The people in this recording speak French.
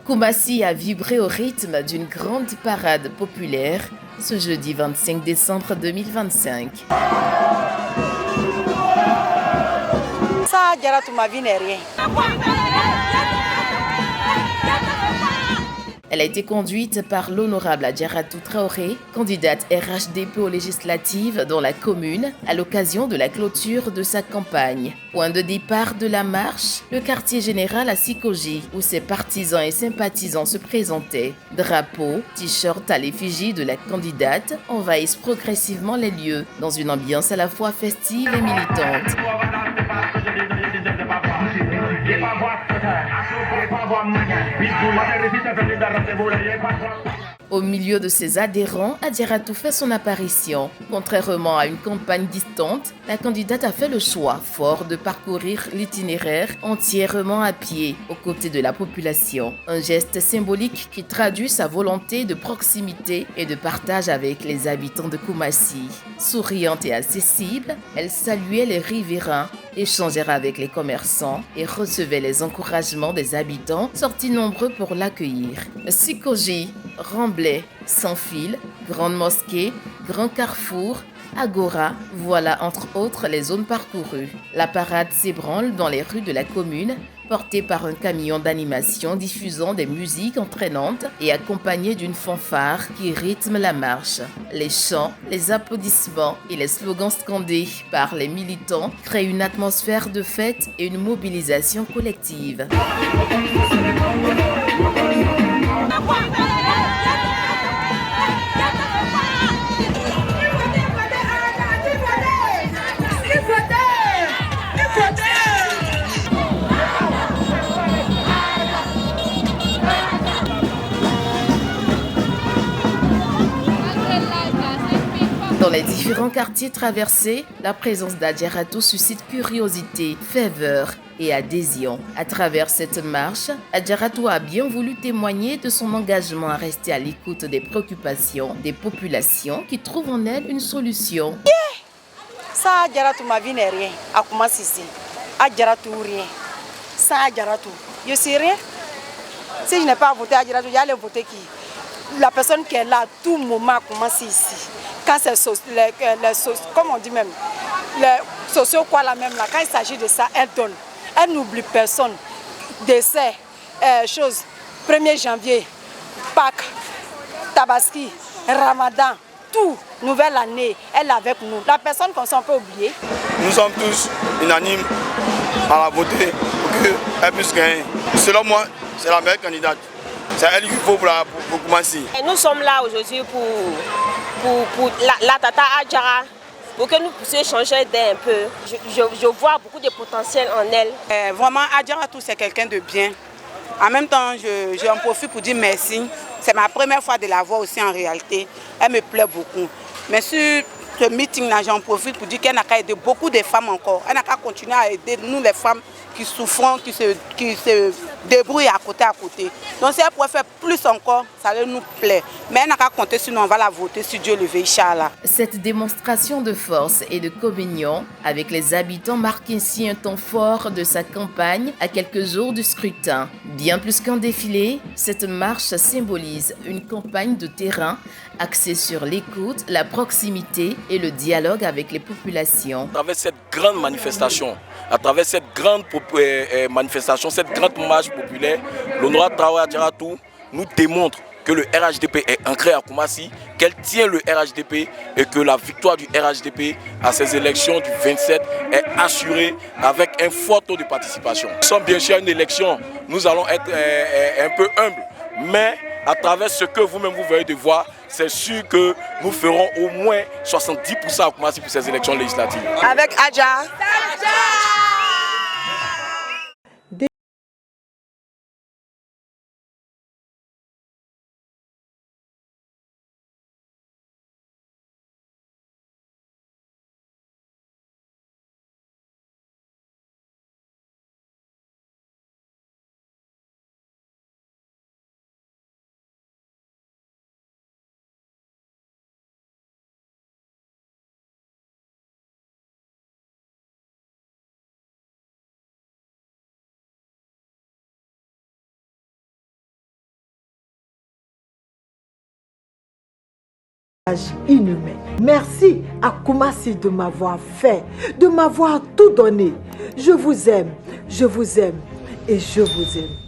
Koumassi a vibré au rythme d'une grande parade populaire ce jeudi 25 décembre 2025. Ça, Adjaratou, ma vie n'est rien. Elle a été conduite par l'honorable Adjaratou Traoré, candidate RHDP aux législatives dans la commune, à l'occasion de la clôture de sa campagne. Point de départ de la marche, le quartier général à Sikoji, où ses partisans et sympathisants se présentaient. Drapeaux, t-shirts à l'effigie de la candidate envahissent progressivement les lieux, dans une ambiance à la fois festive et militante. Au milieu de ses adhérents, Adjaratou fait son apparition. Contrairement à une campagne distante, la candidate a fait le choix fort de parcourir l'itinéraire entièrement à pied, aux côtés de la population. Un geste symbolique qui traduit sa volonté de proximité et de partage avec les habitants de Koumassi. Souriante et accessible, elle saluait les riverains, échangeait avec les commerçants et recevait les encouragements des habitants sortis nombreux pour l'accueillir. Sikoji, Remblai, Sans-Fil, Grande Mosquée, Grand Carrefour, Agora, voilà entre autres les zones parcourues. La parade s'ébranle dans les rues de la commune, portée par un camion d'animation diffusant des musiques entraînantes et accompagnée d'une fanfare qui rythme la marche. Les chants, les applaudissements et les slogans scandés par les militants créent une atmosphère de fête et une mobilisation collective. Dans les différents quartiers traversés, la présence d'Adjaratou suscite curiosité, ferveur et adhésion. À travers cette marche, Adjaratou a bien voulu témoigner de son engagement à rester à l'écoute des préoccupations des populations qui trouvent en elle une solution. Ça, Adjaratou, ma vie n'est rien. À Koumassi ici. Adjaratou, rien. Ça, Adjaratou, je sais rien. Si je n'ai pas voté Adjaratou, j'allais voter qui? La personne qui est là à tout moment à Koumassi ici. Quand c'est comme on dit même, les sociaux quoi là même là, quand il s'agit de ça, elle donne. Elle n'oublie personne. Décès, choses, 1er janvier, Pâques, Tabaski, Ramadan, tout, nouvelle année, elle est avec nous. La personne qu'on s'en peut oublier. Nous sommes tous unanimes à la voter pour qu'elle puisse gagner. Selon moi, c'est la meilleure candidate. C'est elle qu'il faut pour Koumassi. Nous sommes là aujourd'hui pour la Tata Adjara, pour que nous puissions changer d'air un peu. Je vois beaucoup de potentiel en elle. Vraiment, Adjaratou, c'est quelqu'un de bien. En même temps, j'en profite pour dire merci. C'est ma première fois de la voir aussi en réalité. Elle me plaît beaucoup. Mais sur ce meeting-là, j'en profite pour dire qu'elle n'a qu'à aider beaucoup de femmes encore. Elle n'a qu'à continuer à aider nous les femmes qui souffrent, qui se débrouillent à côté. Donc si elle pourrait faire plus encore, ça nous plaît. Mais elle n'a qu'à compter, sinon on va la voter si Dieu le veut, Inch'Allah. Cette démonstration de force et de communion avec les habitants marque ainsi un temps fort de sa campagne à quelques jours du scrutin. Bien plus qu'un défilé, cette marche symbolise une campagne de terrain axée sur l'écoute, la proximité et le dialogue avec les populations. À travers cette grande manifestation, cette grande marche populaire, l'honorable Traoré Adjaratou nous démontre que le RHDP est ancré à Koumassi, qu'elle tient le RHDP et que la victoire du RHDP à ces élections du 27 est assurée avec un fort taux de participation. Nous sommes bien sûr à une élection, nous allons être un peu humbles, mais à travers ce que vous-même vous venez de voir, c'est sûr que nous ferons au moins 70% à Koumassi pour ces élections législatives. Avec Adja. inhumain. Merci à Koumassi de m'avoir fait, de m'avoir tout donné. Je vous aime et je vous aime.